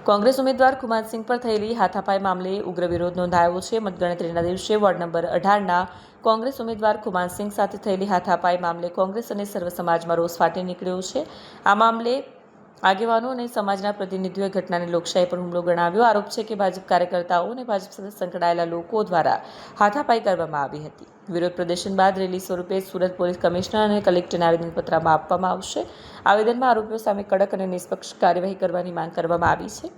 કોંગ્રેસ ઉમેદવાર કુમારસિંહ પર થયેલી હાથાપાઈ મામલે ઉગ્ર વિરોધ નોંધાયો છે। મતગણતરીના દિવસે વોર્ડ નંબર 18ના કોંગ્રેસ ઉમેદવાર કુમારસિંહ સાથે થયેલી હાથાપાઈ મામલે કોંગ્રેસ અને સર્વ સમાજમાં રોષ ફાટી નીકળ્યો છે। આ મામલે આગેવાનો અને સમાજના પ્રતિનિધિઓએ ઘટનાને લોકશાહી પર હુમલો ગણાવ્યો। આરોપ છે કે ભાજપ કાર્યકર્તાઓ અને ભાજપ સાથે સંકળાયેલા લોકો દ્વારા હાથાપાઈ કરવામાં આવી હતી। વિરોધ પ્રદર્શન બાદ રેલી સ્વરૂપે સુરત પોલીસ કમિશનર અને કલેક્ટરને આવેદનપત્ર આપવામાં આવશે। આવેદનમાં આરોપીઓ સામે કડક અને નિષ્પક્ષ કાર્યવાહી કરવાની માંગ કરવામાં આવી છે।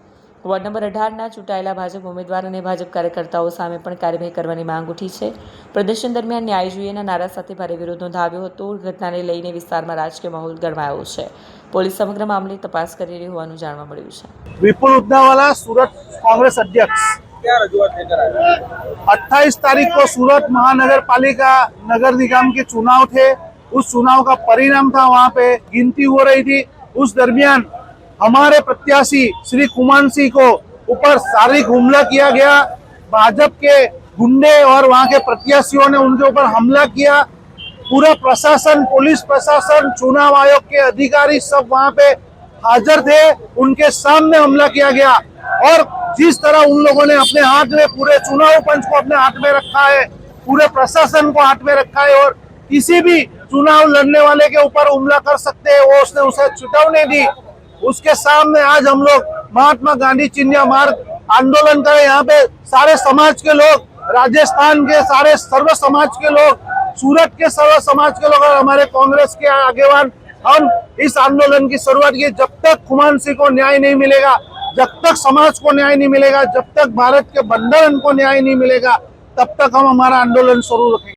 વોર્ડ નંબર 18ના ચૂંટાયેલા ભાજપ ઉમેદવાર અને ભાજપ કાર્યકર્તાઓ સામે પણ કાર્યવાહી કરવાની માંગ ઉઠી છે। પ્રદર્શન દરમિયાન ન્યાય જોઈએના નારા સાથે ભારે વિરોધ નોંધાવ્યો હતો। ઘટનાને લઈને વિસ્તારમાં રાજકીય માહોલ ગરમાયો છે। પોલીસ સમગ્ર મામલે તપાસ કરી રહી હોવાનું જાણવા મળ્યું છે। विपुल उद्दावाला सूरत कांग्रेस अध्यक्ष। क्या रजूआत लेकर आए? 28 तारीख को सूरत महानगर पालिका नगर निगम के चुनाव थे। उस चुनाव का परिणाम था, वहाँ पे गिनती हो रही थी। उस दरमियान हमारे प्रत्याशी श्री कुमार सिंह को ऊपर शारीरिक हमला किया गया। भाजपा के गुंडे और वहाँ के प्रत्याशियों ने उनके ऊपर हमला किया। पूरा प्रशासन, पुलिस प्रशासन, चुनाव आयोग के अधिकारी सब वहाँ पे हाजिर थे। उनके सामने हमला किया गया और जिस तरह उन लोगों ने अपने हाथ में, पूरे चुनाव पंच को अपने हाथ में रखा है, पूरे प्रशासन को हाथ में रखा है और किसी भी चुनाव लड़ने वाले के ऊपर हमला कर सकते हैं, वो उसने उसे चेतावनी दी। उसके सामने आज हम लोग महात्मा गांधी चिन्ह मार्ग आंदोलन करें। यहाँ पे सारे समाज के लोग, राजस्थान के सारे सर्व समाज के लोग, सूरत के सर्व समाज के लोग और हमारे कांग्रेस के आगेवान हम इस आंदोलन की शुरुआत की। जब तक कुमार सिंह को न्याय नहीं मिलेगा, जब तक समाज को न्याय नहीं मिलेगा, जब तक भारत के बंधारण को न्याय नहीं मिलेगा, तब तक हम हमारा आंदोलन शुरू रखेंगे।